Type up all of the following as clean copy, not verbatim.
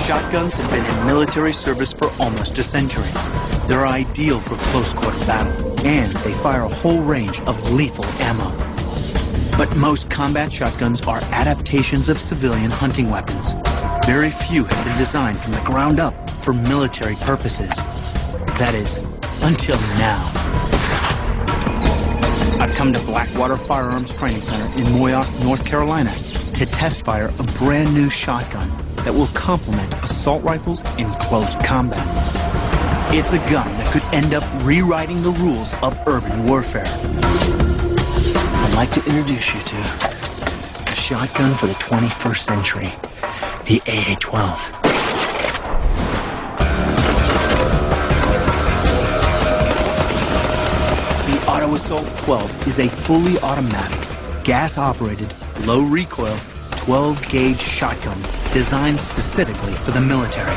Shotguns have been in military service for almost a century. They're ideal for close-quarter battle, and they fire a whole range of lethal ammo. But most combat shotguns are adaptations of civilian hunting weapons. Very few have been designed from the ground up for military purposes. That is, until now. I've come to Blackwater Firearms Training Center in Moyock, North Carolina, to test fire a brand new shotgun that will complement assault rifles in close combat. It's a gun that could end up rewriting the rules of urban warfare. I'd like to introduce you to a shotgun for the 21st century, the AA-12. The Auto Assault 12 is a fully automatic, gas-operated, low-recoil, 12-gauge shotgun designed specifically for the military.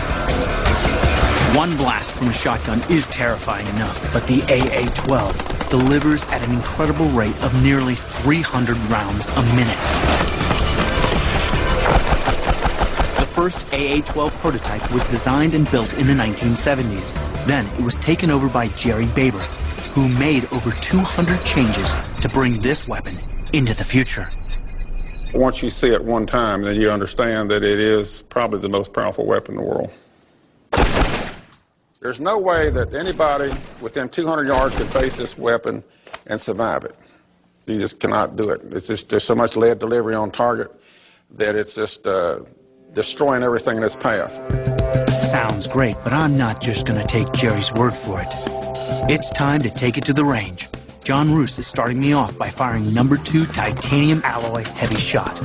One blast from a shotgun is terrifying enough, but the AA-12 delivers at an incredible rate of nearly 300 rounds a minute. The first AA-12 prototype was designed and built in the 1970s. Then it was taken over by Jerry Baber, who made over 200 changes to bring this weapon into the future. Once you see it one time, then you understand that it is probably the most powerful weapon in the world. There's no way that anybody within 200 yards could face this weapon and survive it. You just cannot do it. It's just, there's so much lead delivery on target that it's just destroying everything in its path. Sounds great, but I'm not just going to take Jerry's word for it. It's time to take it to the range. John Roos is starting me off by firing #2 titanium alloy heavy shot.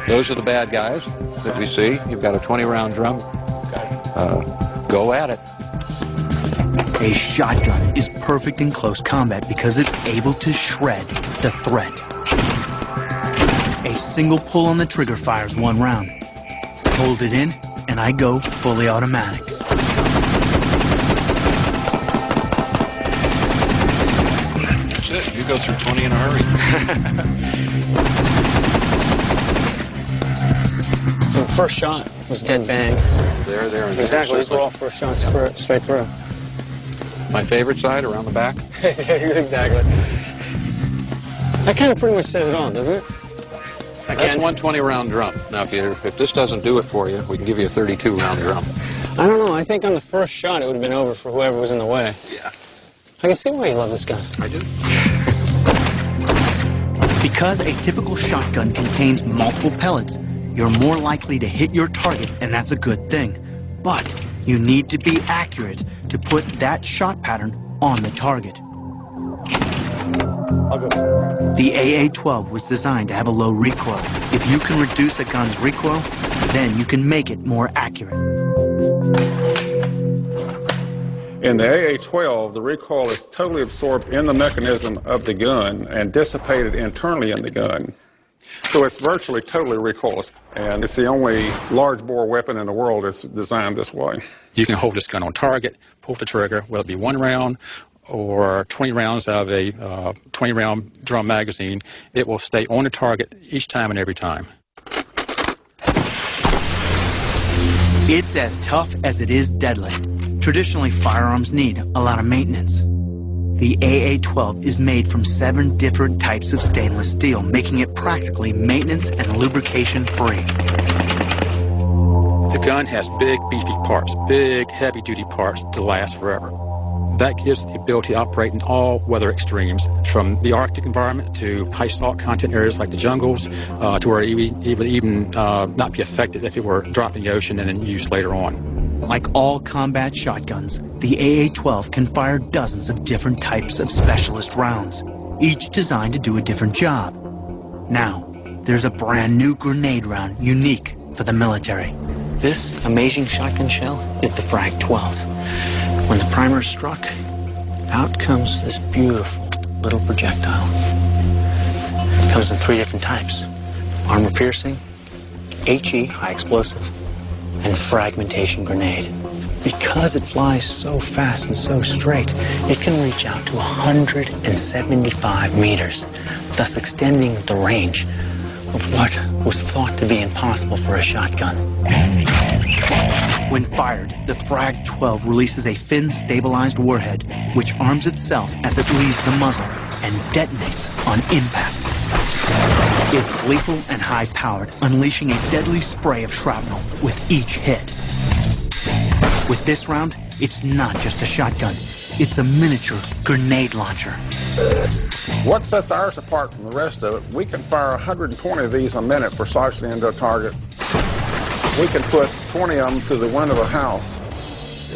Those are the bad guys that we see. You've got a 20-round drum. Go at it. A shotgun is perfect in close combat because it's able to shred the threat. A single pull on the trigger fires 1 round. Hold it in, and I go fully automatic. You go through 20 in a hurry. The first shot was dead bang. There. Exactly, these were all first shots straight through. My favorite side, around the back. Exactly. That kind of pretty much says it all, doesn't it? That's one 20-round drum. Now, if this doesn't do it for you, we can give you a 32-round drum. I don't know. I think on the first shot it would have been over for whoever was in the way. Yeah. I can see why you love this gun. I do. Because a typical shotgun contains multiple pellets, you're more likely to hit your target, and that's a good thing. But you need to be accurate to put that shot pattern on the target. I'll go. The AA-12 was designed to have a low recoil. If you can reduce a gun's recoil, then you can make it more accurate. In the AA-12, the recoil is totally absorbed in the mechanism of the gun and dissipated internally in the gun. So it's virtually totally recoilless, and it's the only large-bore weapon in the world that's designed this way. You can hold this gun on target, pull the trigger, whether it be 1 round or 20 rounds out of a 20-round drum magazine. It will stay on the target each time and every time. It's as tough as it is deadly. Traditionally, firearms need a lot of maintenance. The AA-12 is made from 7 different types of stainless steel, making it practically maintenance and lubrication-free. The gun has big, beefy parts, big, heavy-duty parts to last forever. That gives the ability to operate in all weather extremes, from the Arctic environment to high salt content areas like the jungles, to where it would even not be affected if it were dropped in the ocean and then used later on. Like all combat shotguns, the AA-12 can fire dozens of different types of specialist rounds, each designed to do a different job. Now, there's a brand new grenade round unique for the military. This amazing shotgun shell is the Frag 12. When the primer is struck, out comes this beautiful little projectile. It comes in 3 different types: armor piercing, HE, high explosive, and fragmentation grenade. Because it flies so fast and so straight, it can reach out to 175 meters, thus extending the range of what was thought to be impossible for a shotgun. When fired, the Frag 12 releases a fin-stabilized warhead, which arms itself as it leaves the muzzle and detonates on impact. It's lethal and high-powered, unleashing a deadly spray of shrapnel with each hit. With this round, it's not just a shotgun. It's a miniature grenade launcher. What sets ours apart from the rest of it, we can fire 120 of these a minute precisely into a target. We can put 20 of them through the window of a house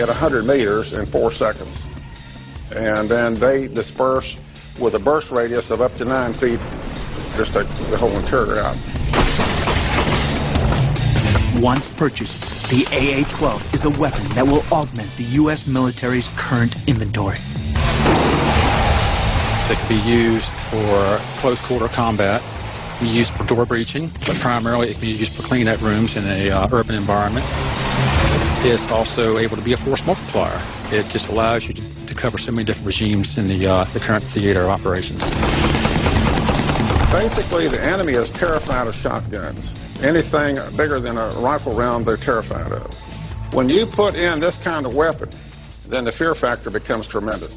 at 100 meters in 4 seconds. And then they disperse with a burst radius of up to 9 feet. Just takes the whole interior out. Once purchased, the AA-12 is a weapon that will augment the U.S. military's current inventory. It can be used for close quarter combat. It can be used for door breaching, but primarily it can be used for cleaning up rooms in a urban environment. It's also able to be a force multiplier. It just allows you to cover so many different regimes in the current theater of operations. Basically, the enemy is terrified of shotguns. Anything bigger than a rifle round, they're terrified of. When you put in this kind of weapon, then the fear factor becomes tremendous.